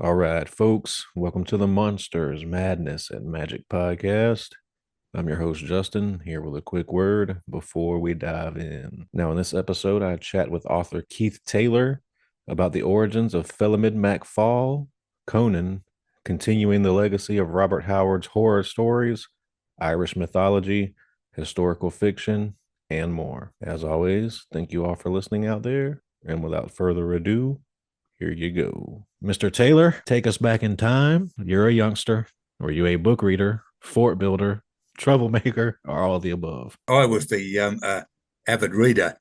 All right, folks, welcome to the Monsters, Madness, and Magic podcast. I'm your host, Justin, here with a quick word before we dive in. Now, in this episode, I chat with author Keith Taylor about the origins of Felimid Mac Fal, Conan, continuing the legacy of Robert Howard's horror stories, Irish mythology, historical fiction, and more. As always, thank you all for listening out there. And without further ado, here you go. Mr. Taylor, take us back in time. You're a youngster. Were you a book reader, fort builder, troublemaker, or all of the above? I was the avid reader.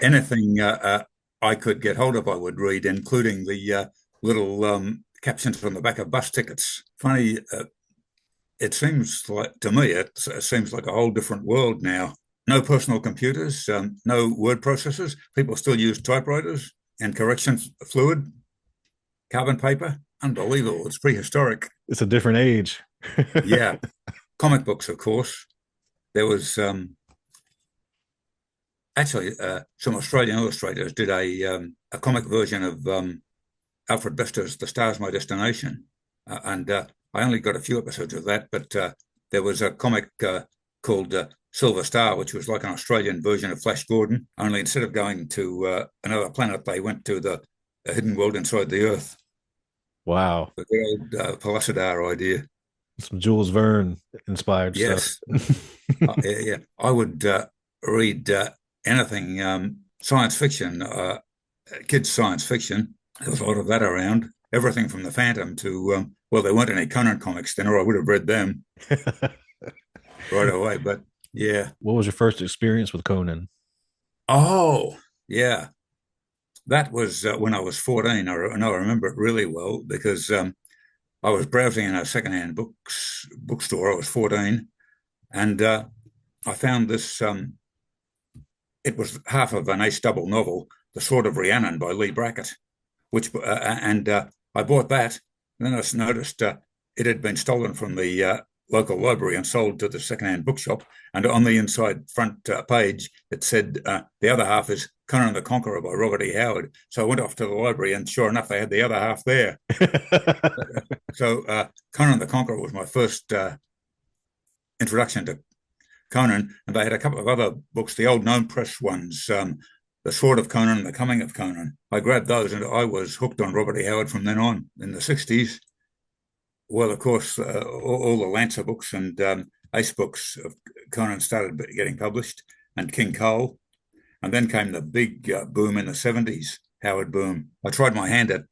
Anything I could get hold of, I would read, including the little captions on the back of bus tickets. Funny, it seems like to me, it seems like a whole different world now. No personal computers, no word processors. People still use typewriters and correction fluid, carbon paper. Unbelievable. It's prehistoric. It's a different age. Yeah. Comic books, of course. There was actually some Australian illustrators did a comic version of Alfred Bester's The Star's My Destination. And I only got a few episodes of that, but there was a comic called Silver Star, which was like an Australian version of Flash Gordon, only instead of going to another planet, they went to the hidden world inside the Earth. Wow. The old Pellucidar idea. Some Jules Verne inspired stuff. Yes. Yeah. I would read anything science fiction, kids' science fiction. There was a lot of that around. Everything from the Phantom to, well, there weren't any Conan comics then, or I would have read them right away. But yeah. What was your first experience with Conan? Oh, yeah. That was when I was 14. And I remember it really well because I was browsing in a secondhand bookstore. I was 14. And I found this, it was half of an ace double novel, The Sword of Rhiannon by Lee Brackett, which and I bought that. And then I noticed it had been stolen from the local library and sold to the secondhand bookshop. And on the inside front page, it said the other half is Conan the Conqueror by Robert E. Howard. So I went off to the library, and sure enough, they had the other half there. So Conan the Conqueror was my first introduction to Conan, and they had a couple of other books, the old Gnome Press ones, The Sword of Conan and The Coming of Conan. I grabbed those, and I was hooked on Robert E. Howard from then on. In the 60s, well, of course, all the Lancer books and Ace books of Conan started getting published, and King Cole. And then came the big boom in the 70s, Howard boom. I tried my hand at,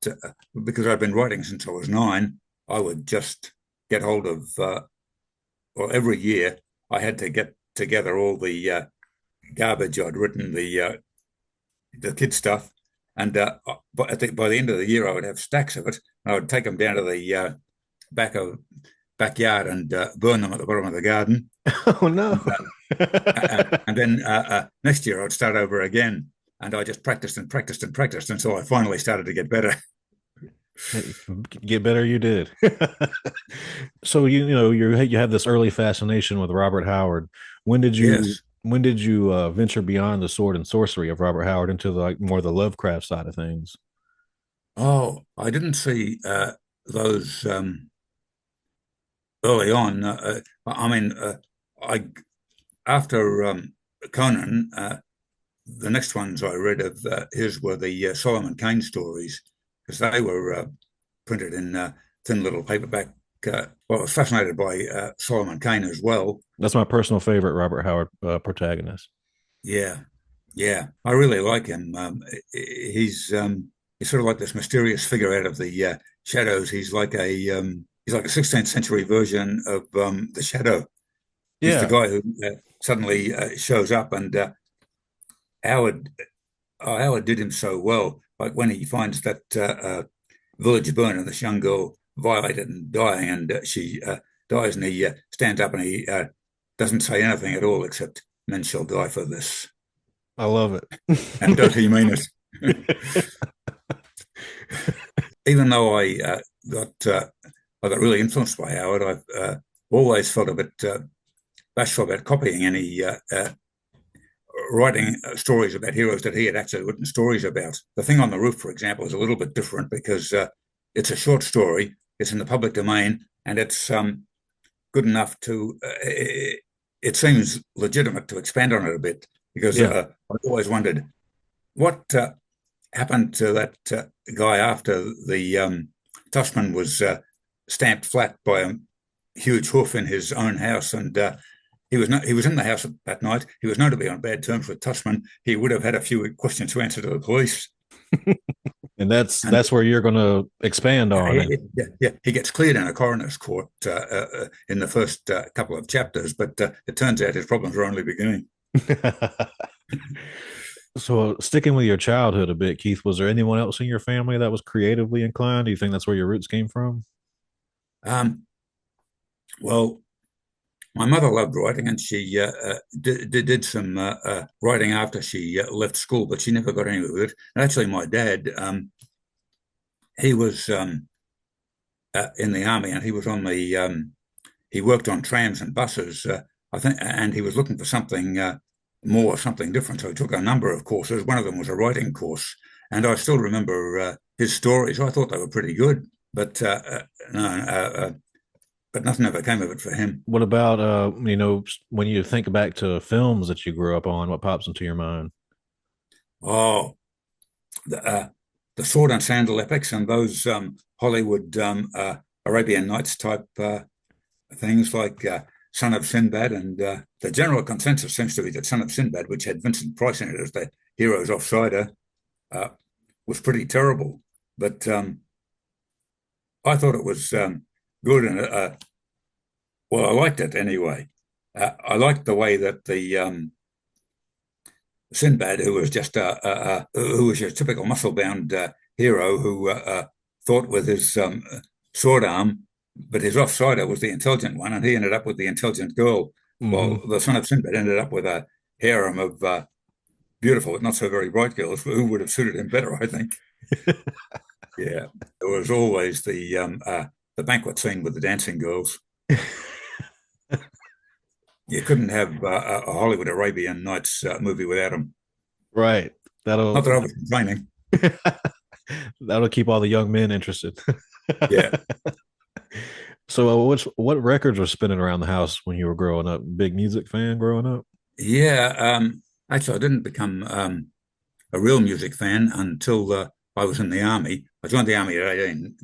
because I'd been writing since I was 9, I would just get hold of, well, every year I had to get together all the garbage I'd written, the kid stuff, and by the end of the year I would have stacks of it. And I would take them down to the backyard and burn them at the bottom of the garden. Oh no. And then next year I'd start over again, and I just practiced and practiced and practiced until I finally started to get better. Get better, you did. So you have this early fascination with Robert Howard. When did you Yes. when did you venture beyond the sword and sorcery of Robert Howard into like more the Lovecraft side of things? Oh, I didn't see those early on. I mean, I after Conan, the next ones I read of his were the Solomon Kane stories because they were printed in thin little paperback. Well, I was fascinated by Solomon Kane as well. That's my personal favorite Robert Howard protagonist. Yeah, yeah, I really like him. He's sort of like this mysterious figure out of the shadows. He's like a 16th century version of the Shadow. He's the Yeah. guy who suddenly shows up, and Howard Howard did him so well. Like when he finds that village burn and this young girl violated and dying, and she dies, and he stands up and he doesn't say anything at all except "men shall die for this." I love And it. does he mean it? Even though I got really influenced by Howard, I've always felt a bit bashful about copying any writing stories about heroes that he had actually written stories about. The Thing on the Roof, for example, is a little bit different because it's a short story. It's in the public domain, and it's good enough to. It seems legitimate to expand on it a bit because Yeah. I've always wondered what happened to that guy after the Tushman was stamped flat by a huge hoof in his own house, and he was in the house that night. He was known to be on bad terms with Tushman. He would have had a few questions to answer to the police, And that's and that's where you're going to expand on it. he gets cleared in a coroner's court in the first couple of chapters, but it turns out his problems are only beginning. So, sticking with your childhood a bit, Keith, was there anyone else in your family that was creatively inclined? Do you think that's where your roots came from? Um, well, my mother loved writing, and she did some writing after she left school, but she never got anywhere with it. And actually, my dad, he was in the army, and he was on the he worked on trams and buses, I think, and he was looking for something more, something different. So he took a number of courses. One of them was a writing course, and I still remember his stories. I thought they were pretty good, but no, but nothing ever came of it for him. What about when you think back to films that you grew up on, what pops into your mind? Oh, the sword and sandal epics and those Hollywood Arabian Nights type things like Son of Sinbad, and the general consensus seems to be that Son of Sinbad, which had Vincent Price in it as the hero's offsider, uh, was pretty terrible. But I thought it was good, and well, I liked it anyway. I liked the way that the Sinbad, who was just who was your typical muscle-bound hero who thought with his sword arm, but his offsider was the intelligent one, and he ended up with the intelligent girl. Hmm. Well, the son of Sinbad ended up with a harem of beautiful, but not so very bright girls who would have suited him better, I think. Yeah, there was always the banquet scene with the dancing girls. You couldn't have a Hollywood Arabian Nights movie without them. Right. Not That'll that I was complaining. that'll keep all the young men interested. Yeah, So, what records were spinning around the house when you were growing up? Big music fan growing up? yeah. Actually, I didn't become a real music fan until I was in the army. I joined the army at 18,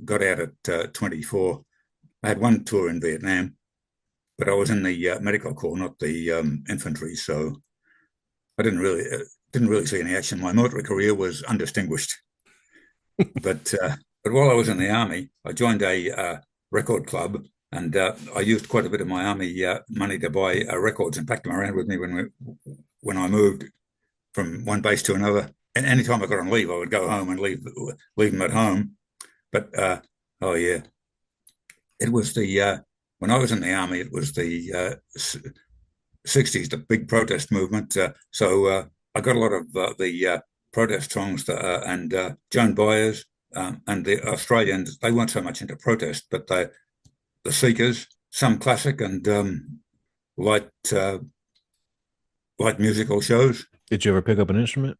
got out at 24. I had one tour in Vietnam, but I was in the medical corps, not the infantry, so I didn't really see any action. My military career was undistinguished. But while I was in the army, I joined a record club, and I used quite a bit of my army money to buy records and pack them around with me when I moved from one base to another. And anytime I got on leave, I would go home and leave them at home. But oh yeah, it was the when I was in the army, it was the '60s, the big protest movement. So I got a lot of the protest songs and Joan Baez and the Australians. They weren't so much into protest, but the Seekers, some classic and light light musical shows. Did you ever pick up an instrument?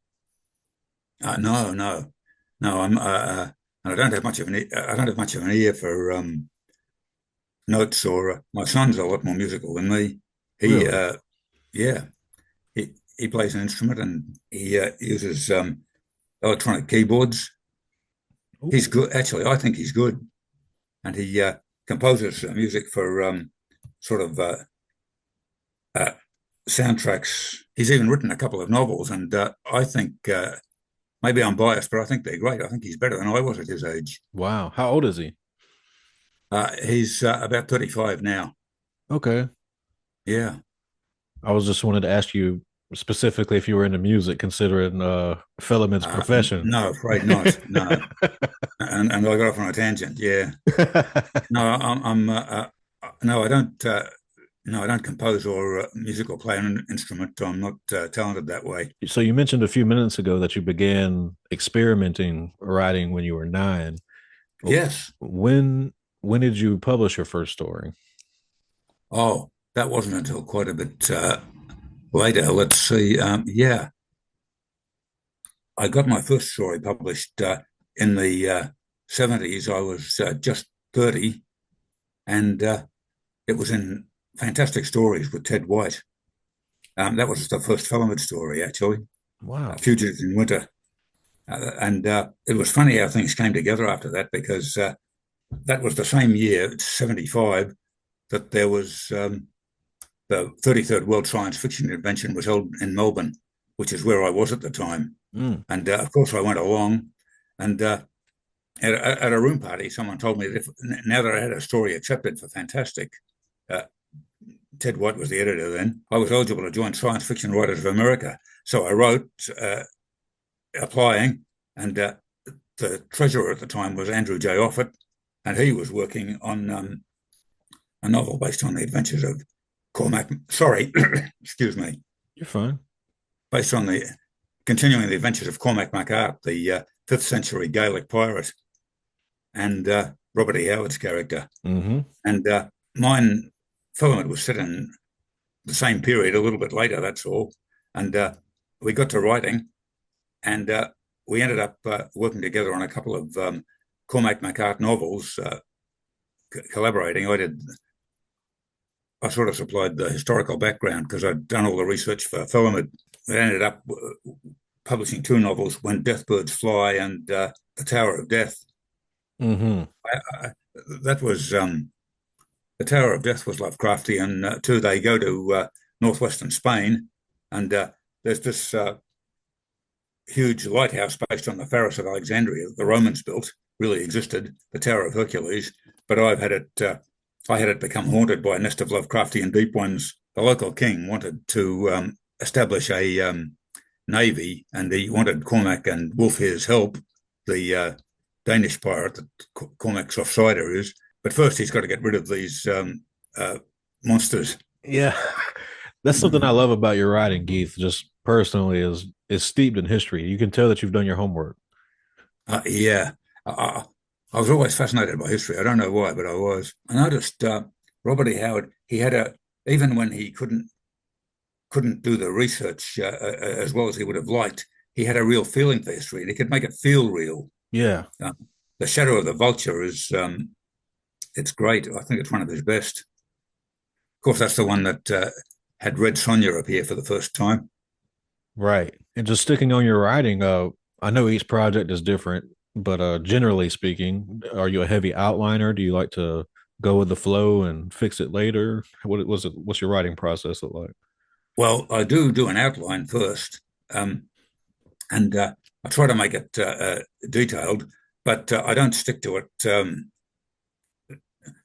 No, no, no. And I don't have much of I don't have much of an ear for notes. Or my son's a lot more musical than me. He, Really? yeah, he plays an instrument and he uses electronic keyboards. He's Ooh. good. Actually, I think he's good, and he composes music for sort of uh, soundtracks. He's even written a couple of novels, and I think maybe I'm biased, but I think they're great. I think he's better than I was at his age. Wow. How old is he? He's about 35 now. Okay. Yeah. I was just wanted to ask you specifically if you were into music, considering Felimid's profession. No, afraid not. No. And I got off on a tangent. Yeah. No, no, I don't. No, I don't compose or music or play an instrument. I'm not talented that way. So you mentioned a few minutes ago that you began experimenting writing when you were 9. Yes. When did you publish your first story? Oh, that wasn't until quite a bit later. Let's see. Yeah, I got my first story published in the 70s, I was just 30, and it was in Fantastic Stories with Ted White. That was the first Felimid story, actually, Wow. Fugitives in Winter. And it was funny how things came together after that, because that was the same year, 75, that there was the 33rd World Science Fiction Convention was held in Melbourne, which is where I was at the time. Mm. And of course, I went along. And at a room party, someone told me that now that I had a story accepted for Fantastic, uh, Ted White was the editor then, I was eligible to join Science Fiction Writers of America. So I wrote applying, and the treasurer at the time was Andrew J. Offutt, and he was working on a novel based on the adventures of Cormac. Sorry, excuse me. You're fine. Based on the continuing the adventures of Cormac Mac Art, the 5th century Gaelic pirate, and Robert E. Howard's character. Mm-hmm. And mine, Felimid, was set in the same period, a little bit later, that's all. And we got to writing, and we ended up working together on a couple of Cormac Mac Art novels, collaborating. I sort of supplied the historical background because I'd done all the research for Felimid. We ended up publishing 2 novels, When Deathbirds Fly and The Tower of Death. Mm-hmm. That was The Tower of Death was Lovecraftian too. They go to northwestern Spain, and there's this huge lighthouse based on the Pharos of Alexandria that the Romans built, really existed, the Tower of Hercules. But I had it become haunted by a nest of Lovecraftian deep ones. The local king wanted to establish a navy, and he wanted Cormac and Wulfhere's help, the Danish pirate that Cormac's offsider is. But first, he's got to get rid of these monsters. Yeah. That's something I love about your writing, Keith, just personally, is steeped in history. You can tell that you've done your homework. Yeah. I was always fascinated by history. I don't know why, but I was. I noticed Robert E. Howard, he had even when he couldn't do the research as well as he would have liked, he had a real feeling for history, and he could make it feel real. Yeah. The Shadow of the Vulture is, it's great. I think it's one of his best. Of course, that's the one that had Red Sonja appear for the first time. Right. And just sticking on your writing, I know each project is different, but generally speaking, are you a heavy outliner? Do you like to go with the flow and fix it later? What's your writing process look like? Well, I do an outline first, and I try to make it detailed, but I don't stick to it.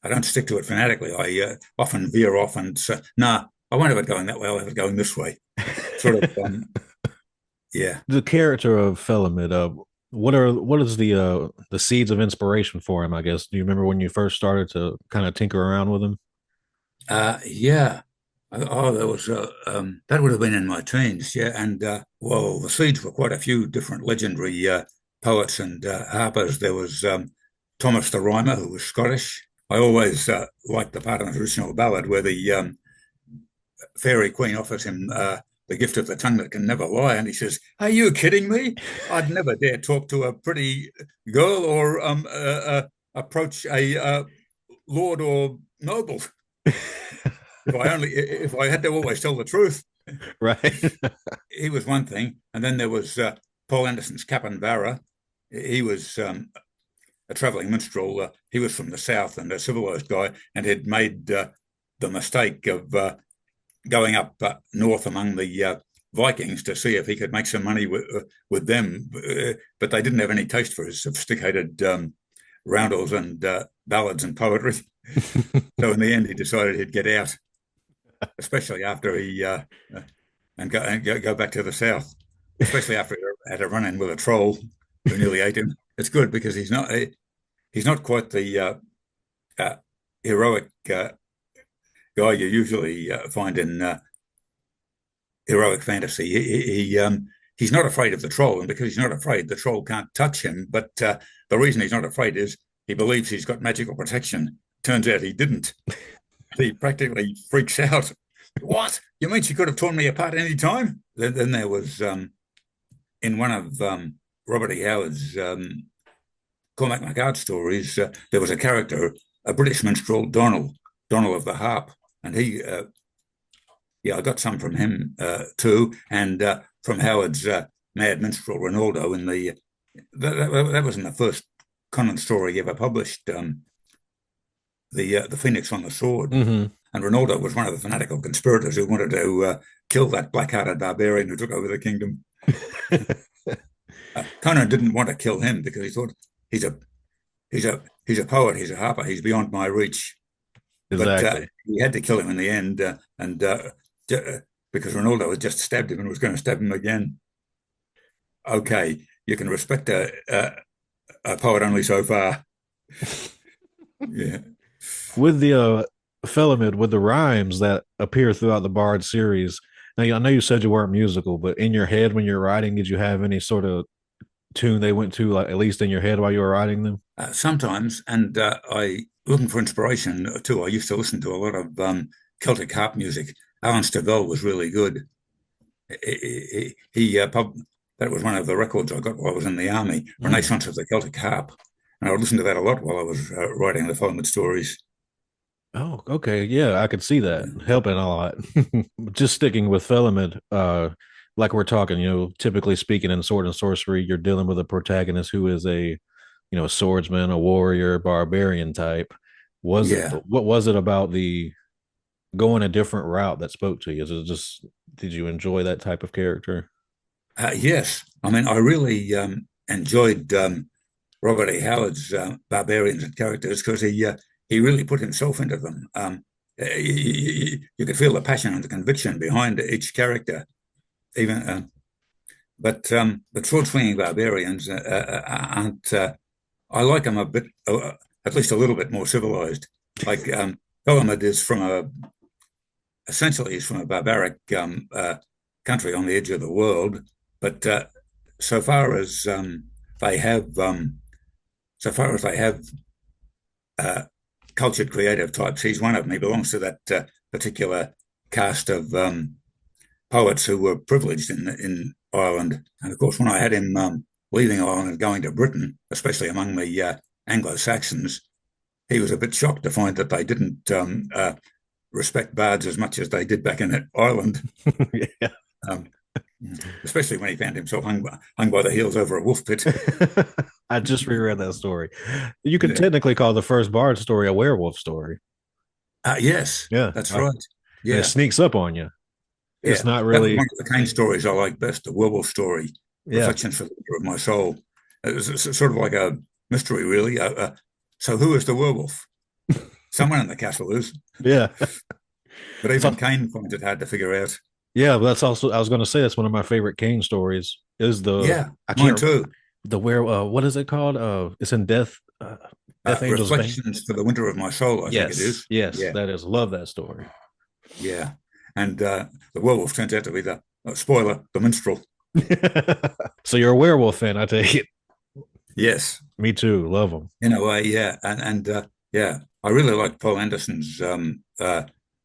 I don't stick to it fanatically. I often veer off and say, "Nah, I won't have it going that way. I'll have it going this way." Sort of, yeah. The character of Felimid, what is the seeds of inspiration for him, I guess? Do you remember when you first started to kind of tinker around with him? Yeah. Oh, that would have been in my teens, yeah. And well, the seeds were quite a few different legendary poets and harpers. There was Thomas the Rhymer, who was Scottish. I always liked the part in the original ballad where the fairy queen offers him the gift of the tongue that can never lie, and he says, "Are you kidding me? I'd never dare talk to a pretty girl or approach a lord or noble." If I had to always tell the truth. Right. He was one thing, and then there was Paul Anderson's Cap'n Barra. He was a travelling minstrel. He was from the south and a civilized guy, and had made the mistake of going up north among the Vikings to see if he could make some money with them, but they didn't have any taste for his sophisticated roundels and ballads and poetry. So in the end, he decided he'd get out, especially after he and go back to the south, especially after he had a run in with a troll who nearly ate him. It's good because he's not quite the heroic guy you usually find in heroic fantasy. He's not afraid of the troll, and because he's not afraid, the troll can't touch him. But the reason he's not afraid is he believes he's got magical protection. Turns out he didn't. He practically freaks out. What? You mean she could have torn me apart any time? Then there was in one of Robert E. Howard's Cormac Mac Art stories, there was a character, a British minstrel, Donald of the Harp, and yeah, I got some from him too, and from Howard's Mad Minstrel Ronaldo in that was in the first Conan story he ever published, the Phoenix on the Sword. Hmm. And Ronaldo was one of the fanatical conspirators who wanted to kill that black-hearted barbarian who took over the kingdom. Conan didn't want to kill him because he thought he's a he's a poet, he's a harper, he's beyond my reach. But Exactly. he had to kill him in the end, and because Ronaldo had just stabbed him and was going to stab him again. Okay, you can respect a poet only so far. Yeah, With the Felimid, with the rhymes that appear throughout the Bard series. Now, I know you said you weren't musical, but in your head when you're writing, did you have any sort of tune they went to, like at least in your head while you were writing them? sometimes, and I looking for inspiration too. I used to listen to a lot of Celtic harp music. Alan Stivell was really good. That was one of the records I got while I was in the army, Mm. Renaissance of the Celtic Harp. And I would listen to that a lot while I was writing the Felimid stories. Oh, okay. Yeah, I could see that helping a lot. Just sticking with Felimid, like we're talking, typically speaking in sword and sorcery, you're dealing with a protagonist who is a swordsman, a warrior, barbarian type. Yeah. What was it about the going a different route that spoke to you? Is it just, did you enjoy that type of character? Yes. I mean, I really enjoyed Robert E. Howard's barbarians and characters because he really put himself into them. You could feel the passion and the conviction behind each character, even. But sword swinging barbarians aren't. I like them a bit, at least a little bit more civilized. Like Felimid is essentially is from a barbaric country on the edge of the world, but so far as they have, so far as they have uh, cultured creative types, he's one of them. He belongs to that particular cast of poets who were privileged in Ireland. And of course, when I had him leaving Ireland and going to Britain, especially among the Anglo-Saxons, he was a bit shocked to find that they didn't respect bards as much as they did back in Ireland. Yeah. Um, especially when he found himself hung by the heels over a wolf pit. I just reread that story. You could Yeah. technically call the first Bard story a werewolf story. Yes, Yeah. that's right. And it Yeah, sneaks up on you. It's yeah. not That was really, one of the Kane stories I like best, the werewolf story, yeah. Reflections for the Leader of My Soul. It's sort of like a mystery, really. So who is the werewolf? Someone in the castle is, Yeah. but even So, Kane finds it hard to figure out. yeah, but that's also, I was going to say, that's one of my favorite Kane stories is Yeah, I mine can't, too. the where, what is it called? It's in Death Angel's Bane. Reflections for the Winter of My Soul, I think it Yes. is. Yes. Yeah, That is, love that story. yeah. And the werewolf turns out to be the spoiler, the minstrel. So you're a werewolf fan, I take it. Yes, Me too. Love them. in a way, yeah. And yeah, I really like Paul Anderson's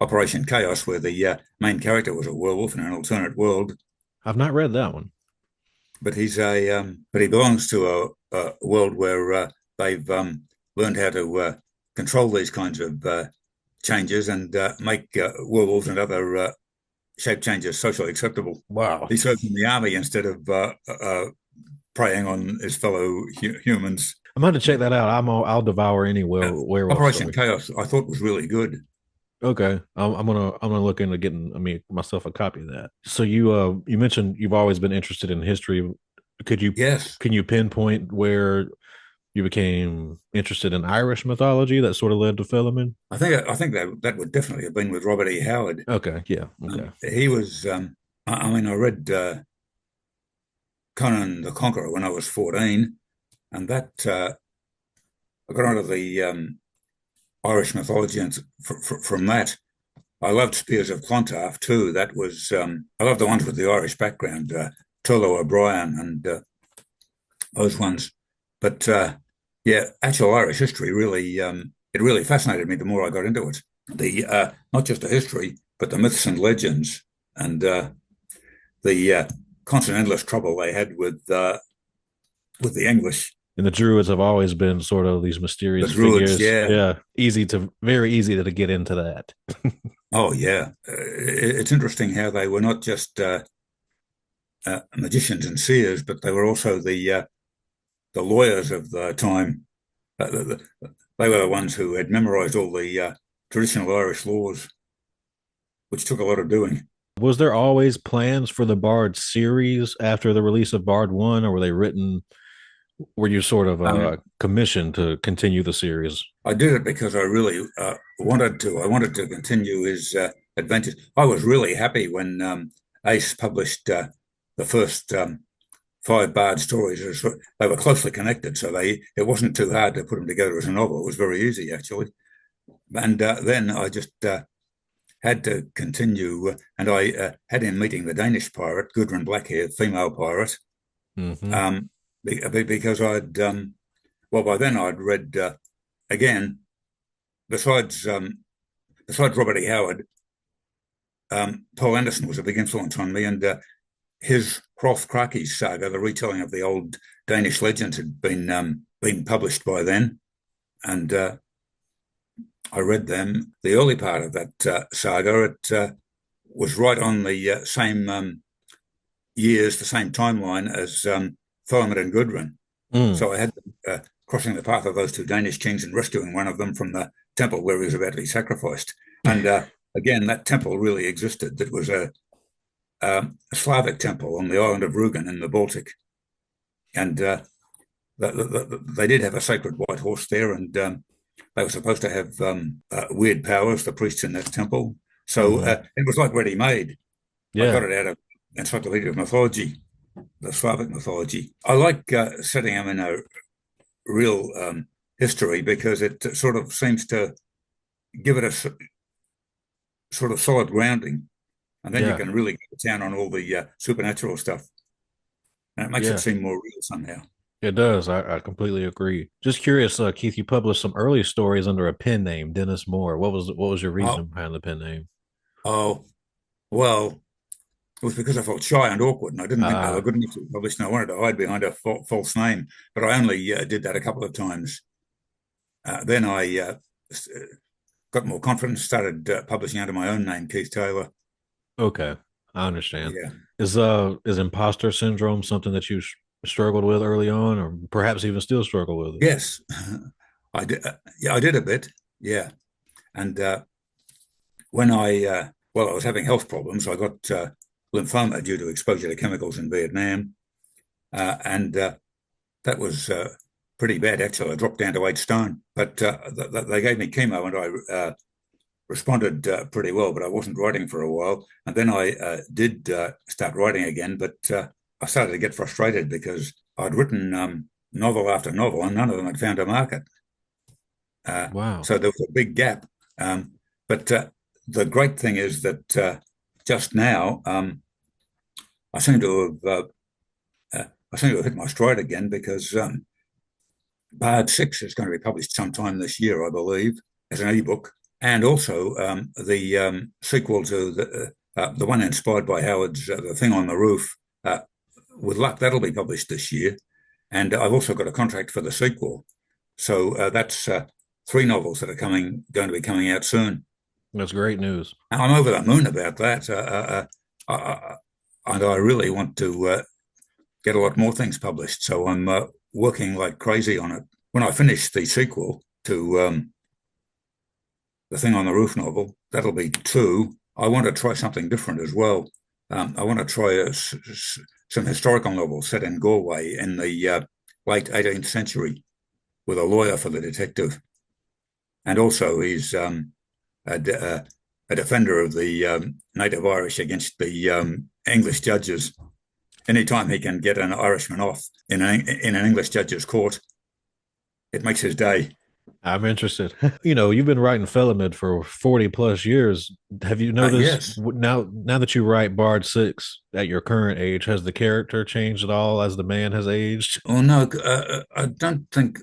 Operation Chaos, where the main character was a werewolf in an alternate world, I've not read that one. but he belongs to a world where they've learned how to control these kinds of changes and make werewolves and other shape changes socially acceptable. Wow. He serves in the army instead of preying on his fellow humans. I'm going to check that out. I'll devour any Uh, werewolf Operation story. Chaos, I thought was really good. Okay, I'm gonna look into getting myself a copy of that. So you mentioned you've always been interested in history. Could you Yes, can you pinpoint where you became interested in Irish mythology that sort of led to Philemon? I think that would definitely have been with Robert E. Howard. Okay, yeah, okay. He was. I mean, I read Conan the Conqueror when I was 14, and that I got onto the Irish mythology, and from that, I loved Spears of Clontarf too. That was I love the ones with the Irish background, Turlo O'Brien and those ones. But yeah, actual Irish history really it really fascinated me the more I got into it. The not just the history, but the myths and legends, and the constant endless trouble they had with the English And the druids have always been sort of these The mysterious Druids, figures. yeah. Yeah, very easy to get into that. Oh, yeah. It's interesting how they were not just magicians and seers, but they were also the lawyers of the time. They were the ones who had memorized all the traditional Irish laws, which took a lot of doing. Was there always plans for the Bard series after the release of Bard 1, or were they written? Were you sort of Um, commissioned to continue the series? I did it because I really wanted to. I wanted to continue his adventures. I was really happy when Ace published the first five Bard stories. They were closely connected, so it wasn't too hard to put them together as a novel. It was very easy, actually. And then I just had to continue, and I had him meeting the Danish pirate, Gudrun Blackhair, female pirate, Mm-hmm. um, because well, by then I'd read again, besides besides Robert E. Howard, Paul Anderson was a big influence on me, and his Hrolf Kraki's saga, the retelling of the old Danish legends, had been published by then, and I read them. The early part of that saga, it was right on the same years, the same timeline as Felimid and Gudrun. Mm. So I had them crossing the path of those two Danish kings and rescuing one of them from the temple where he was about to be sacrificed. And again, that temple really existed. It was a Slavic temple on the island of Rugen in the Baltic. And they did have a sacred white horse there, and they were supposed to have weird powers, the priests in that temple. So Mm-hmm. it was like ready made. I got Yeah. it out of Encyclopedia of Mythology, the Slavic mythology. I like setting them in a real history because it sort of seems to give it a sort of solid grounding. And then you Yeah. can really get down on all the supernatural stuff. And it makes it Yeah. seem more real somehow. It does. I completely agree. Just curious, Keith, you published some early stories under a pen name, Dennis Moore. What was your Oh, reason behind the pen name? oh, well, it was because I felt shy and awkward, and I didn't think they were Ah, good enough to be published, and I wanted to hide behind a false name. But I only did that a couple of times. Then I got more confidence, started publishing under my own name, Keith Taylor. okay. I understand. Yeah. Is imposter syndrome something that you struggled with early on, or perhaps even still struggle with it? Yes. I did. Yeah, I did a bit. Yeah. And when well, I was having health problems. I got lymphoma due to exposure to chemicals in Vietnam, and that was pretty bad. Actually, I dropped down to 8 stone. But they gave me chemo, and I responded pretty well. But I wasn't writing for a while, and then I did start writing again. But I started to get frustrated because I'd written novel after novel, and none of them had found a market. Wow. So there was a big gap. But the great thing is that just now I seem to have I seem to have hit my stride again because Bard 6 is going to be published sometime this year, I believe, as an ebook, and also the sequel to the one inspired by Howard's The Thing on the Roof. Uh, with luck, that'll be published this year, and I've also got a contract for the sequel. So that's three novels that are going to be coming out soon. That's great news. I'm over the moon about that, and I really want to get a lot more things published. So I'm working like crazy on it. When I finish the sequel to the Thing on the Roof novel, that'll be two. I want to try something different as well. I want to try some historical novels set in Galway in the late 18th century with a lawyer for the detective. And also, he's a defender of the native Irish against the English judges. Anytime he can get an Irishman off in an English judge's court, it makes his day. I'm interested. You've been writing Felimid for 40 plus years. Have you noticed Yes. now that you write Bard 6 at your current age, has the character changed at all as the man has aged? Well, no, I don't think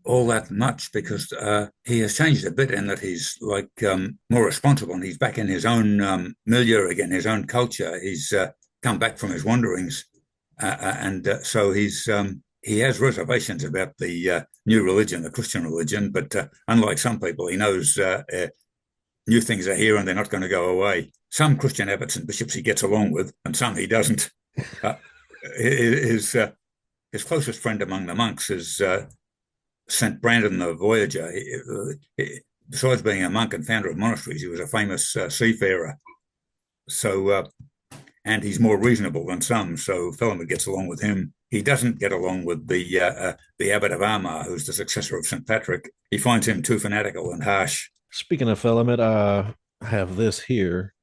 all that much because he has changed a bit in that he's like more responsible and he's back in his own milieu again, his own culture. He's come back from his wanderings, and so he's he has reservations about the new religion, the Christian religion, but unlike some people, he knows new things are here and they're not going to go away. Some Christian abbots and bishops he gets along with, and some he doesn't. Uh, his his closest friend among the monks is Saint Brandon the Voyager. Besides being a monk and founder of monasteries, he was a famous seafarer. So, and he's more reasonable than some. So Felimid gets along with him. He doesn't get along with the abbot of Armagh, who's the successor of St. Patrick. He finds him too fanatical and harsh. Speaking of Felimid, I have this here.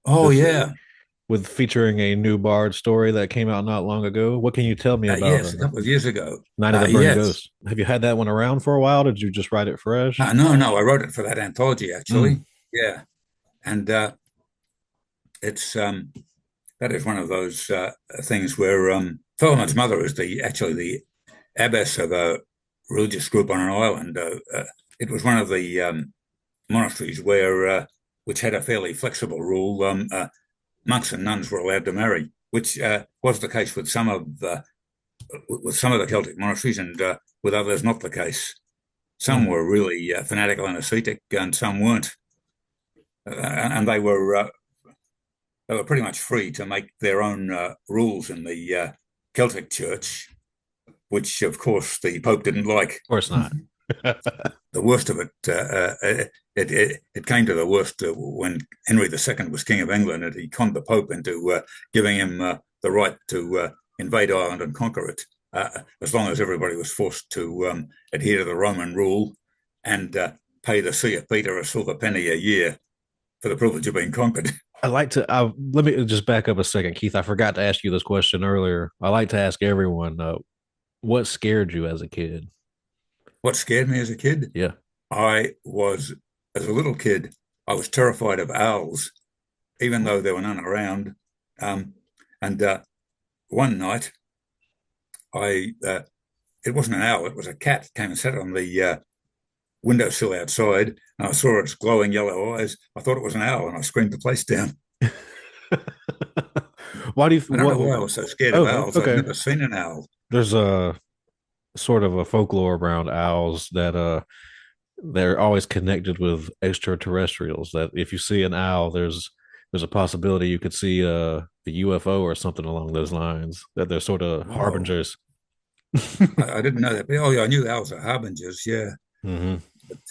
Oh This yeah, with featuring a new Bard story that came out not long ago. What can you tell me about yes, a couple of years ago. Night of the Burned Yes, Ghost? Have you had that one around for a while? Did you just write it fresh? no, I wrote it for that anthology Mm. actually. Yeah, and it's that is one of those things where Felimid's mother is the actually the abbess of a religious group on an island. It was one of the monasteries where which had a fairly flexible rule. Monks and nuns were allowed to marry, which was the case with some of the Celtic monasteries, and with others not the case. Some Mm. were really fanatical and ascetic, and some weren't, and they were pretty much free to make their own rules in the Celtic Church, which of course the Pope didn't like. Of course not. The worst of it, it came to the worst when Henry II was King of England, and he conned the Pope into giving him the right to invade Ireland and conquer it, as long as everybody was forced to adhere to the Roman rule and pay the See of Peter a silver penny a year for the privilege of being conquered. I like to. Let me just back up a second, Keith. I forgot to ask you this question earlier. I like to ask everyone, what scared you as a kid? What scared me as a kid? Yeah. I was, as a little kid, I was terrified of owls, even though there were none around. And one night, I it wasn't an owl; it was a cat. Came and sat on the windowsill outside, and I saw its glowing yellow eyes. I thought it was an owl, and I screamed the place down. Why do you? I don't know What? why I was so scared of Oh, owls. I'd okay. never seen an owl. There's a sort of a folklore around owls that they're always connected with extraterrestrials. That if you see an owl, there's a possibility you could see a UFO or something along those lines. That they're sort of Oh, harbingers. I didn't know that. But, oh, yeah, I knew owls are harbingers. Yeah, Hmm.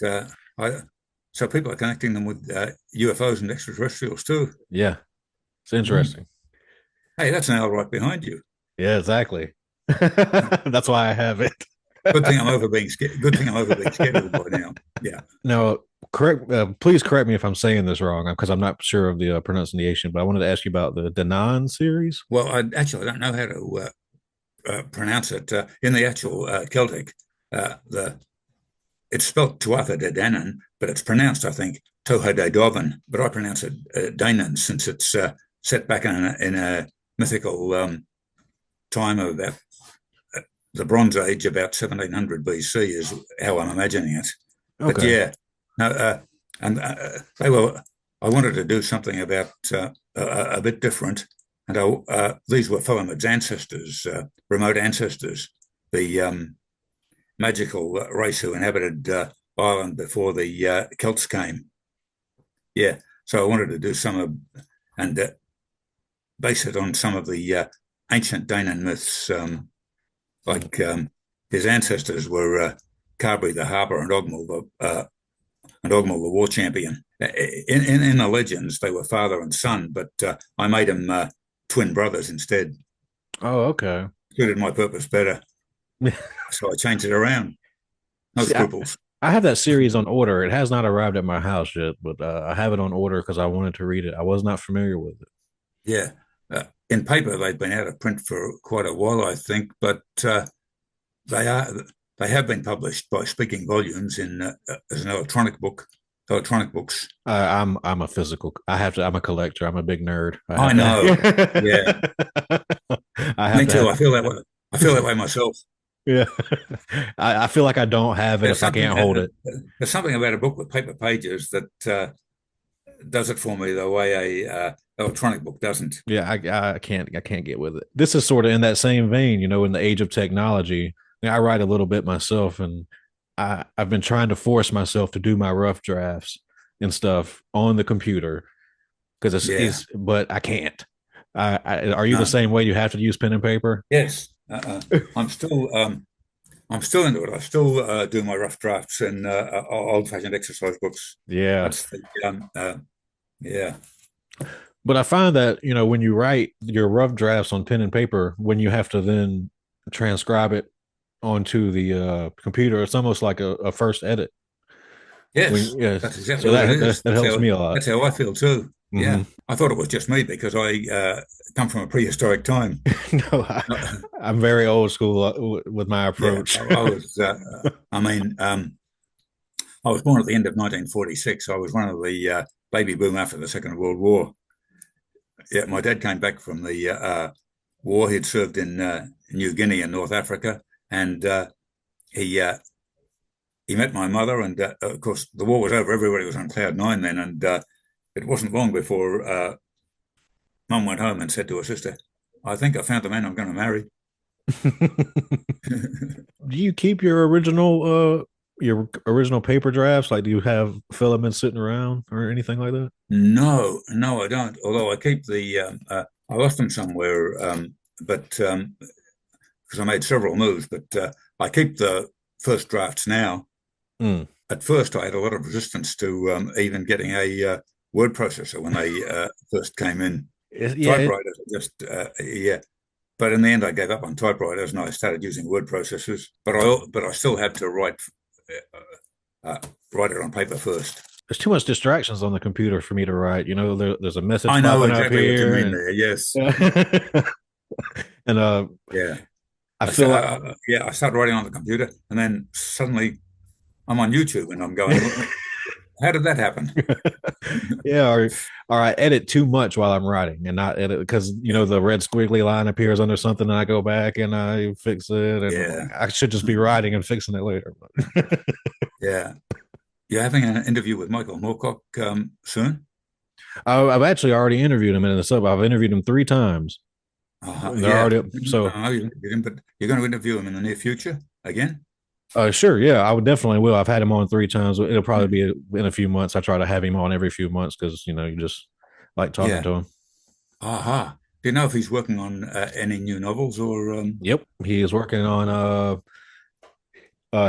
but I so people are connecting them with UFOs and extraterrestrials too. Yeah, it's Mm. interesting. Hey, that's an owl right behind you. Yeah, exactly. That's why I have it. Good thing I'm over being scared. Good thing I'm over being scared of it by now. Yeah. Now, correct. Please correct me if I'm saying this wrong, because I'm not sure of the pronunciation. But I wanted to ask you about the Danan series. Well, I don't know how to pronounce it. In the actual Celtic, the it's spelt Tuatha De Danann, but it's pronounced, I think, Toha De Dovan. But I pronounce it Danan since it's set back in a mythical time of about the Bronze Age, about 1700 BC, is how I'm imagining it. But Okay. yeah, no, and they were. I wanted to do something about a bit different, and these were Felimid's ancestors, remote ancestors, the magical race who inhabited Ireland before the Celts came. Yeah, so I wanted to do some of and base it on some of the ancient Danaan myths, like his ancestors were Carberry the Harper and Ogmul the war champion. In the legends, they were father and son, but I made them twin brothers instead. Oh, okay. Suited my purpose better, so I changed it around. No See, scruples. I have that series on order. It has not arrived at my house yet, but I have it on order because I wanted to read it. I was not familiar with it. Yeah. In paper, they've been out of print for quite a while, I think, but they are they have been published by Speaking Volumes in as an electronic books. I'm a physical. I have to. I'm a collector. I'm a big nerd. I I have know. Yeah, to. I have me to too. have. I feel that way. I feel that way myself. Yeah. I feel like I don't have it There's if I something can't hold it. there's something about a book with paper pages that does it for me the way electronic book doesn't. Yeah, I can't get with it. This is sort of in that same vein, in the age of technology. I write a little bit myself, and I've been trying to force myself to do my rough drafts and stuff on the computer because Yeah, but I can't. Are you the no, same way? You have to use pen and paper? yes. I'm still I'm still into it. I still do my rough drafts in old-fashioned exercise books. Yeah. That's the yeah, But I find that, when you write your rough drafts on pen and paper, when you have to then transcribe it onto the computer, it's almost like a first edit. yes, When yes, that's exactly so what it that is. that helps me a lot. That's how I feel too. Hmm. Yeah, I thought it was just me because I come from a prehistoric time. No, I'm very old school with my Yeah, approach. I was. I mean, I was born at the end of 1946. I was one of the baby boom after the Second World War. Yeah, my dad came back from the war. He'd served in New Guinea and North Africa, and he he met my mother. And of course, the war was over. Everybody was on cloud nine then, and it wasn't long before Mum went home and said to her sister, "I think I found the man I'm going to marry." Do you keep your original paper drafts? Like, do you have filaments sitting around or anything like that? No, no, I don't. Although I keep the, I lost them somewhere, but because I made several moves, but I keep the first drafts now. Mm. At first, I had a lot of resistance to even getting a word processor when they first came in. Yeah. Typewriters, just yeah. But in the end, I gave up on typewriters and I started using word processors. But I still had to write it on paper first. There's too much distractions on the computer for me to write. There's a message I know popping up exactly what you here, mean and there. Yes, and yeah. I feel like Yeah, I started writing on the computer, and then suddenly I'm on YouTube, and I'm going, "How did that happen?" yeah, or I edit too much while I'm writing and not edit because the red squiggly line appears under something, and I go back and I fix it, and I'm like, Yeah, I should just be writing and fixing it later. yeah. You're having an interview with Michael Moorcock soon. I've actually already interviewed him in the sub. I've interviewed him 3 times. They're Yeah, already so. I know you interviewed him, but you're going to interview him in the near future again. Sure, yeah, I would definitely will. I've had him on 3 times. It'll probably Mm. be in a few months. I try to have him on every few months because you just like talking Yeah. to him. Aha. Do you know if he's working on any new novels or? Yep, he is working on.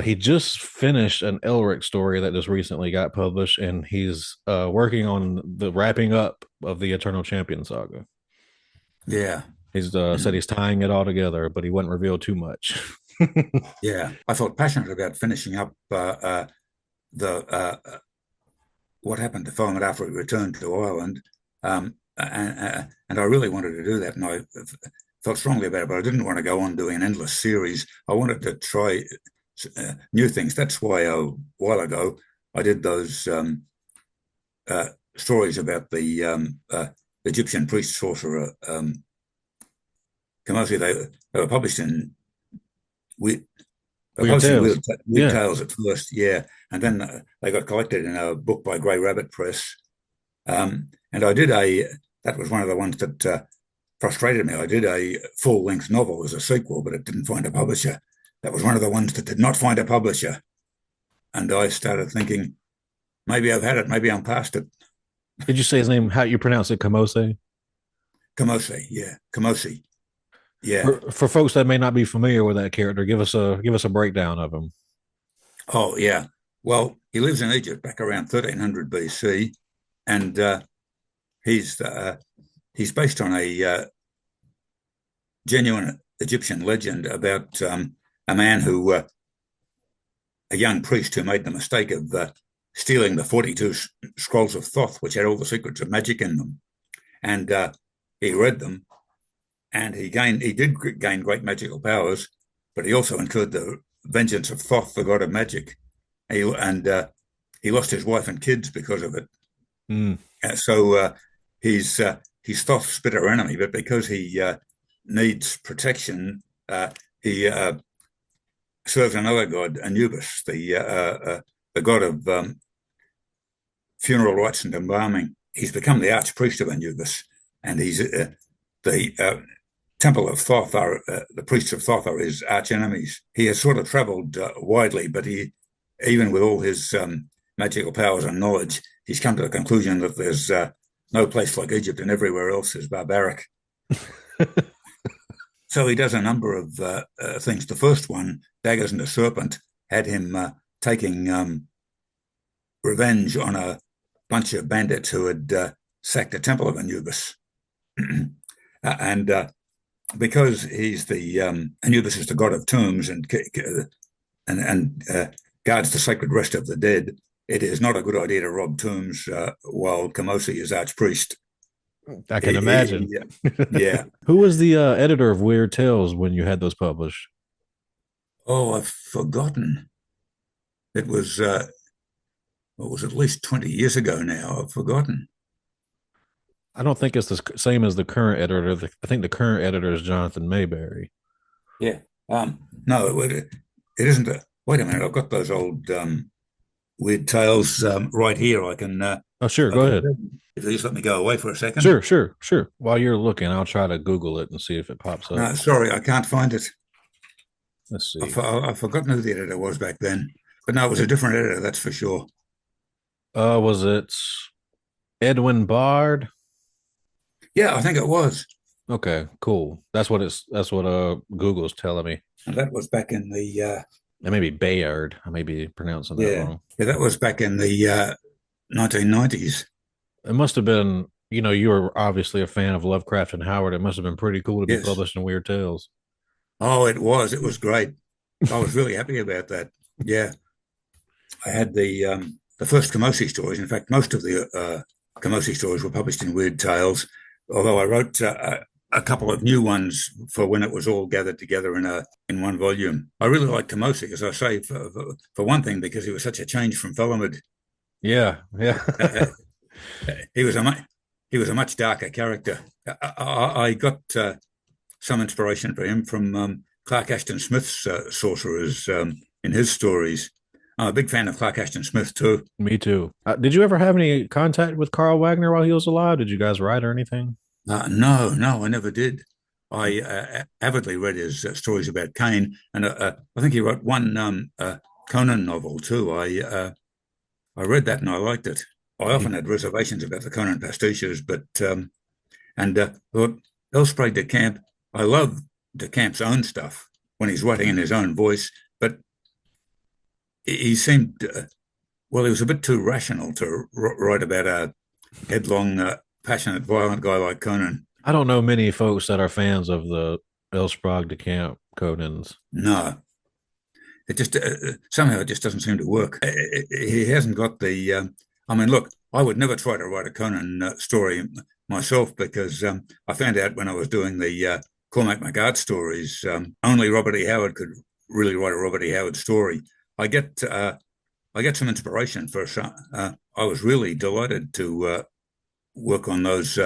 He just finished an Elric story that just recently got published, and he's working on the wrapping up of the Eternal Champion saga. Yeah. He's said Mm. he's tying it all together, but he wouldn't reveal too much. Yeah. I thought passionate about finishing up the what happened to Felimid after he returned to Ireland, and I really wanted to do that, and I felt strongly about it, but I didn't want to go on doing an endless series. I wanted to try new things. That's why a while ago I did those stories about the Egyptian priest sorcerer Kamose. They were published in we Weird published in tales. Weird Yeah. Tales at first, yeah, and then they got collected in a book by Grey Rabbit Press. And I did that was one of the ones that frustrated me. I did a full length novel as a sequel, but it didn't find a publisher. That was one of the ones that did not find a publisher. And I started thinking, maybe I've had it, maybe I'm past it. Did you say his name? How you pronounce it? Kamose? Kamose, yeah, Kamose, yeah. For folks that may not be familiar with that character, give us a breakdown of him. Oh, yeah. Well, he lives in Egypt back around 1300 BC, and he's uh, he's based on a genuine Egyptian legend about a man who, a young priest who made the mistake of stealing the 42 scrolls of Thoth, which had all the secrets of magic in them. And he read them, and he did gain great magical powers, but he also incurred the vengeance of Thoth, the god of magic. And he lost his wife and kids because of it. Mm. So he's Thoth's bitter enemy, but because he needs protection, he serves another god, Anubis, the god of funeral rites and embalming. He's become the archpriest of Anubis, and he's the Temple of Thoth are the priests of Thoth are his arch enemies. He has sort of travelled widely, but even with all his magical powers and knowledge, he's come to the conclusion that there's no place like Egypt, and everywhere else is barbaric. So he does a number of things. The first one, Daggers and the Serpent, had him taking revenge on a bunch of bandits who had sacked the Temple of Anubis. And because he's the Anubis is the god of tombs and guards the sacred rest of the dead, it is not a good idea to rob tombs while Kamose is archpriest. I can imagine. Yeah. Who was the editor of Weird Tales when you had those published? Oh, I've forgotten. It was at least 20 years ago now. I've forgotten. I don't think it's the same as the current editor. I think the current editor is Jonathan Mayberry. Yeah. No, it isn't. Wait a minute. I've got those old Weird Tales right here. I can. Oh, sure. Go ahead. If you just let me go away for a second. Sure. While you're looking, I'll try to Google it and see if it pops up. No, sorry, I can't find it. Let's see. I've forgotten who the editor was back then, but no, it was a different editor. That's for sure. Was it Edwin Bard? Yeah, I think it was. Okay, cool. That's what Google's telling me. And that was back in the It may be Bayard. I may be pronouncing that wrong. Yeah, that was back in the 1990s. It must have been, you were obviously a fan of Lovecraft and Howard. It must have been pretty cool to be published in Weird Tales. Oh, it was. It was great. I was really happy about that. Yeah. I had the first Kamose stories. In fact, most of the Kamose stories were published in Weird Tales, although I wrote a couple of new ones for when it was all gathered together in one volume. I really liked Kamose, as I say, for one thing, because he was such a change from Felimid. Yeah. He was a much darker character. I got some inspiration for him from Clark Ashton Smith's sorcerers in his stories. I'm a big fan of Clark Ashton Smith too. Me too. Did you ever have any contact with Carl Wagner while he was alive? Did you guys write or anything? No, I never did. I avidly read his stories about Cain, and I think he wrote one Conan novel too. I read that and I liked it. I often had reservations about the Conan pastiches, but thought Elsprague de Camp. I love de Camp's own stuff when he's writing in his own voice, but he seemed he was a bit too rational to write about a headlong, passionate, violent guy like Conan. I don't know many folks that are fans of the Elsprague de Camp Conans. No, it just somehow it just doesn't seem to work. He hasn't got the. I mean, look, I would never try to write a Conan story myself because I found out when I was doing the Cormac Mac Art stories, only Robert E. Howard could really write a Robert E. Howard story. I get some inspiration for some. I was really delighted to work on those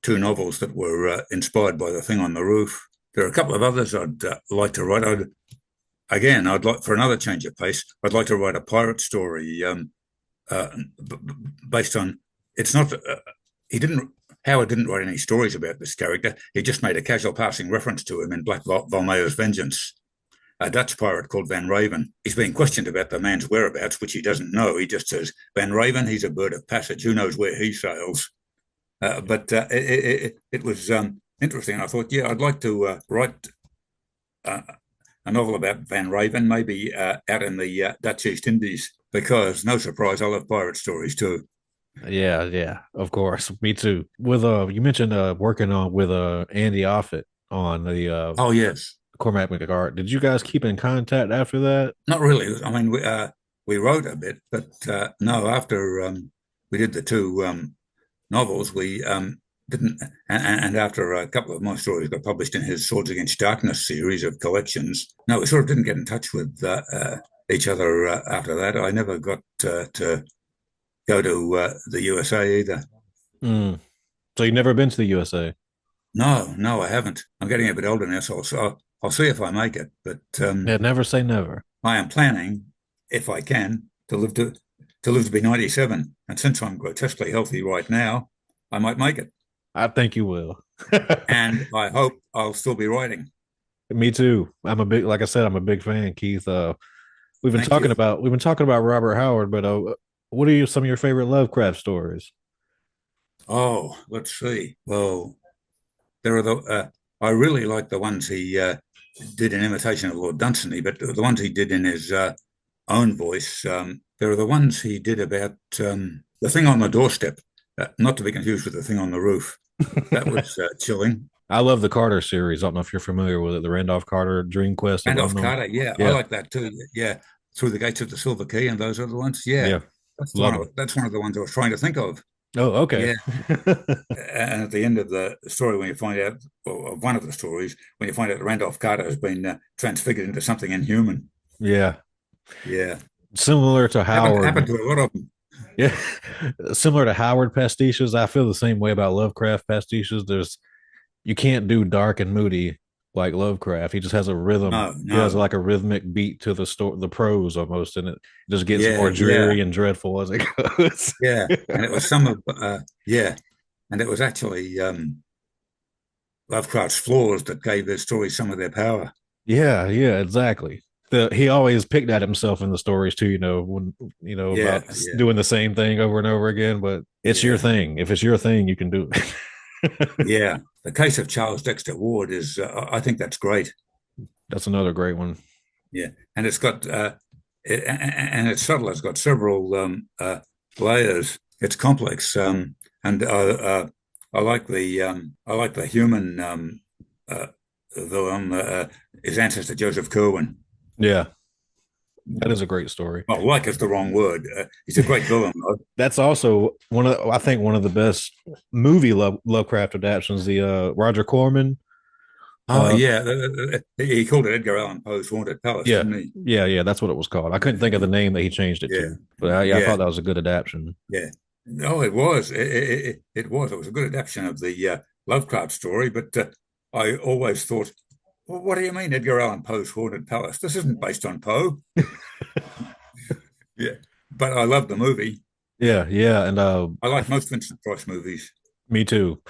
two novels that were inspired by The Thing on the Roof. There are a couple of others I'd like to write. I'd like, for another change of pace, I'd like to write a pirate story based on. It's not. Howard didn't write any stories about this character. He just made a casual passing reference to him in Black Valmeo's Vengeance, a Dutch pirate called Van Raven. He's being questioned about the man's whereabouts, which he doesn't know. He just says, Van Raven, he's a bird of passage. Who knows where he sails? But it was interesting. I thought, I'd like to write a novel about Van Raven, maybe out in the Dutch East Indies, because no surprise, I love pirate stories too. Yeah, of course. Me too. With you mentioned working on with Andy Offutt on the oh yes, Cormac Mac Art. Did you guys keep in contact after that? Not really. I mean, we wrote a bit, but no. After we did the two novels, we didn't. And after a couple of my stories got published in his Swords Against Darkness series of collections, no, we sort of didn't get in touch with each other after that. I never got to go to the USA either. Mm. So you've never been to the USA? No, I haven't. I'm getting a bit older now, so I'll see if I make it. But yeah, never say never. I am planning, if I can, to live to be 97. And since I'm grotesquely healthy right now, I might make it. I think you will. and I hope I'll still be writing. Me too. I'm a big, like I said, I'm a big fan, Keith. Thank you. We've been talking about Robert Howard, but what are some of your favorite Lovecraft stories? Oh, let's see. Well, there are I really like the ones he did in imitation of Lord Dunsany, but the ones he did in his own voice. There are the ones he did about the thing on the doorstep, not to be confused with the thing on the roof. That was chilling. I love the Carter series. I don't know if you're familiar with it, the Randolph Carter Dream Quest of Randolph Unknown. Carter, yeah, I Yeah, like that too. Yeah, Through the Gates of the Silver Key and those other ones. Yeah, yeah, love them. that's one of the ones I was trying to think of. Oh, okay. Yeah, and at the end of the story, when you find out, or one of the stories, when you find out that Randolph Carter has been transfigured into something inhuman. Yeah, Yeah, similar to happened Howard. to a lot of them. Yeah, similar to Howard pastiches. I feel the same way about Lovecraft pastiches. There's you can't do dark and moody like Lovecraft. He just has a rhythm. No, He has no. like a rhythmic beat to the story, the prose almost, and it just gets more Yeah, yeah, dreary and dreadful as it goes. yeah. And it was some of yeah, and it was actually Lovecraft's flaws that gave their stories some of their power. Yeah, yeah, exactly. He always picked at himself in the stories too, when Yeah, about yeah, doing the same thing over and over again. But it's your yeah, thing. If it's your thing, you can do it. yeah. The case of Charles Dexter Ward is, I think that's great. That's another great one. Yeah, and it's got, and it's subtle. It's got several layers. It's complex, and I like the human, the his ancestor Joseph Kerwin. Yeah, that is a great story. Well, like is the wrong word. He's a great villain, though. That's also I think one of the best movie Lovecraft adaptations. The Roger Corman. Oh Uh, yeah, he called it Edgar Allan Poe's Haunted Palace, yeah, didn't he? yeah. That's what it was called. I couldn't think of the name that he changed it Yeah, to, but yeah, I yeah, thought that was a good adaptation. yeah. No, it was. It was. It was a good adaptation of the Lovecraft story, but I always thought, well, what do you mean, Edgar Allan Poe's Haunted Palace? This isn't based on Poe. Yeah, but I love the movie. Yeah, yeah, and I like most Vincent Price movies. me too.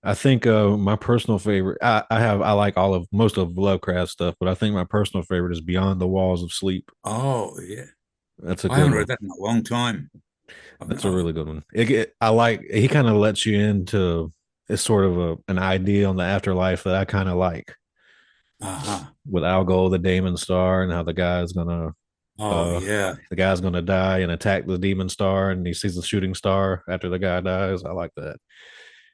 I think my personal favorite. I like all of most of Lovecraft stuff, but I think my personal favorite is Beyond the Walls of Sleep. Oh yeah, That's a I good haven't one. read that in a long time. That's a really good one. I like he kind of lets you into it's sort of an idea on the afterlife that I kind of like Uh-huh. with Algol, the Demon Star, and how Oh uh yeah, the guy's gonna die and attack the Demon Star, and he sees the shooting star after the guy dies. I like that.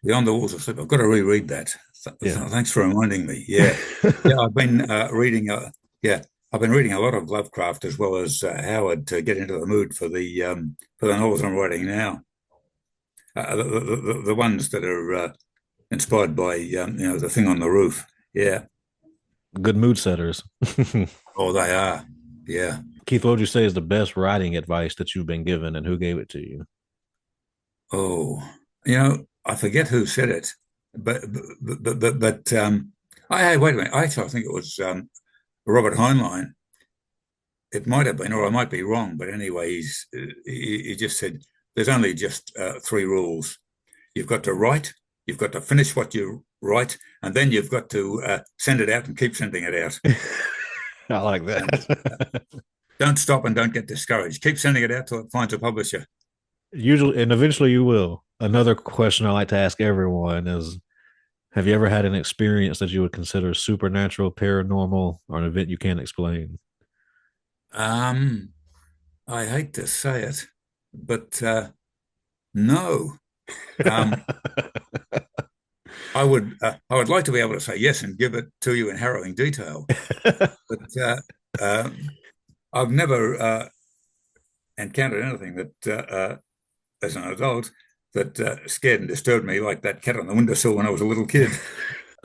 Beyond the Walls of Sleep. I've got to reread that. Yeah. Thanks for reminding me. Yeah, yeah. I've been reading. Yeah, I've been reading a lot of Lovecraft as well as Howard to get into the mood for the novels I'm writing now. The ones that are inspired by the thing on the roof. Yeah. Good mood setters. Oh, they are. Yeah. Keith, what would you say is the best writing advice that you've been given, and who gave it to you? Oh, I forget who said it, but hey, wait a minute. Actually, I think it was Robert Heinlein. It might have been, or I might be wrong, but anyway, he just said there's only just three rules. You've got to write, you've got to finish what you write, and then you've got to send it out and keep sending it out. I like And that. don't stop and don't get discouraged. Keep sending it out till it finds a publisher. Usually, and eventually you will. Another question I like to ask everyone is have you ever had an experience that you would consider supernatural, paranormal, or an event you can't explain? Um, I hate to say it, but no. Um, I would like to be able to say yes and give it to you in harrowing detail, but I've never encountered anything that, as an adult, that scared and disturbed me like that cat on the windowsill when I was a little kid.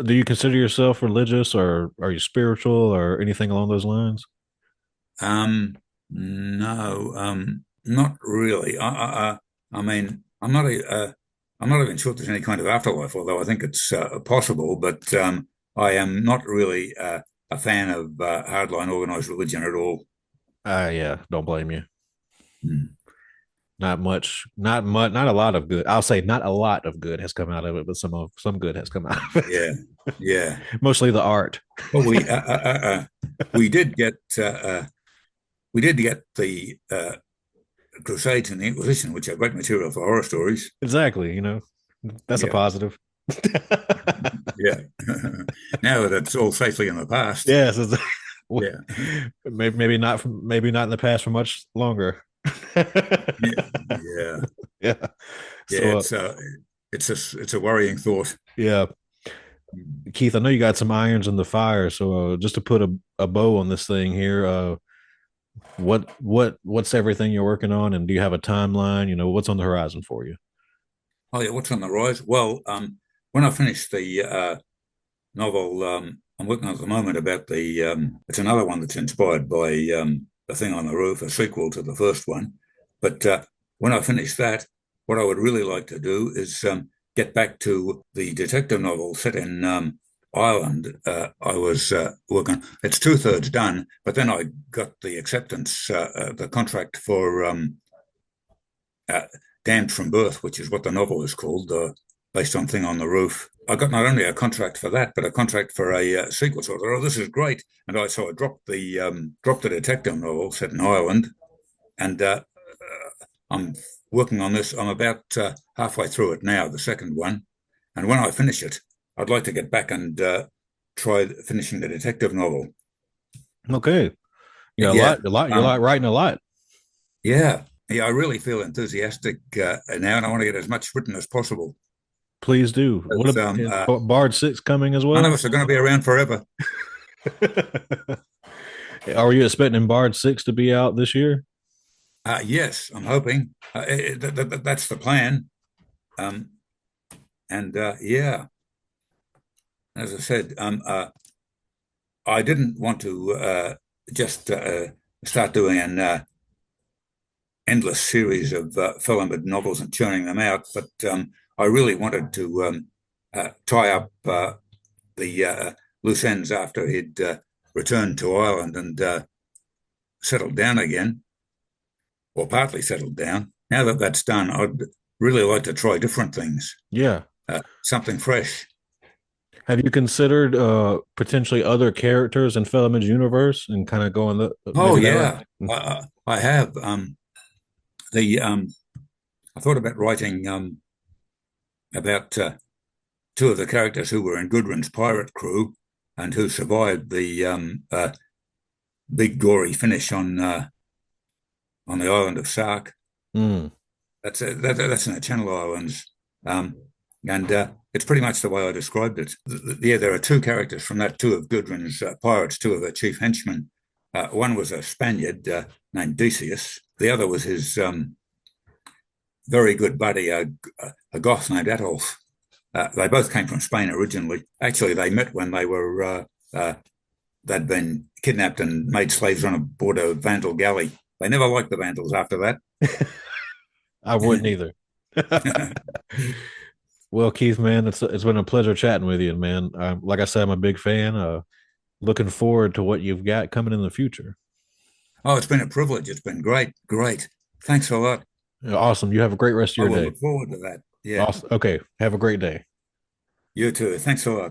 Do you consider yourself religious or are you spiritual or anything along those lines? No, not really. I mean, I'm not even sure there's any kind of afterlife, although I think it's possible. But I am not really a fan of hardline organized religion at all. Yeah, don't blame you. Hmm. Not much, not a lot of good. I'll say not a lot of good has come out of it, but some good has come out of Yeah, yeah. it. Mostly the art. Well, we did get we did get the Crusades and the Inquisition, which are great material for horror stories. Exactly, that's a Yeah, positive. yeah. Now that it's all safely in the past. Yes, Yeah, maybe not in the past for much longer. yeah, yeah, Yeah. yeah. So It's a worrying thought. yeah, Keith, I know you got some irons in the fire. So just to put a bow on this thing here, what's everything you're working on, and do you have a timeline? What's on the horizon for you? Oh yeah, what's on the rise? Well, when I finish the novel I'm working on at the moment about the it's another one that's inspired by the thing on the roof, a sequel to the first one. But when I finish that, what I would really like to do is get back to the detective novel set in Ireland. I was working. It's two-thirds done, but then I got the acceptance, the contract for uh, Damned from Birth, which is what the novel is called, based on Thing on the Roof. I got not only a contract for that, but a contract for a sequel. So I thought, oh, this is great. And I dropped the detective novel set in Ireland, and I'm working on this. I'm about halfway through it now, the second one. And when I finish it, I'd like to get back and try finishing the detective novel. Okay, Yeah, you're like writing a lot. yeah, yeah. I really feel enthusiastic now, and I want to get as much written as possible. Please do. What But, is Bard 6 coming as none of well? us are going to be around forever. Are you expecting Bard 6 to be out this year? Yes, I'm hoping that's the plan. Um, and yeah, as I said, I didn't want to just start doing an endless series of Felimid novels and churning them out, but I really wanted to tie up the loose ends after he'd returned to Ireland and settled down again, or partly settled down. Now that that's done, I'd really like to try different things, Yeah. something fresh. Have you considered potentially other characters in Felimid's universe and kind of going Oh maybe that yeah, way? I have. The I thought about writing about two of the characters who were in Gudrun's pirate crew and who survived the big gory finish on the island of Sark. Mm. That's in the Channel Islands, and it's pretty much the way I described it. Yeah, there are two characters from that, two of Gudrun's pirates, two of her chief henchmen. One was a Spaniard named Decius. The other was his very good buddy, a Goth named Atolf. They both came from Spain originally. Actually, they met when they'd been kidnapped and made slaves on board a Vandal galley. They never liked the Vandals after that. I wouldn't either. Well, Keith, man, it's been a pleasure chatting with you, man. Like I said, I'm a big fan. Looking forward to what you've got coming in the future. Oh, it's been a privilege. It's been great. Great. Thanks a lot. Awesome. You have a great rest of I your will day. look forward to that. Yeah. Awesome. Okay. Have a great day. You too. Thanks a lot.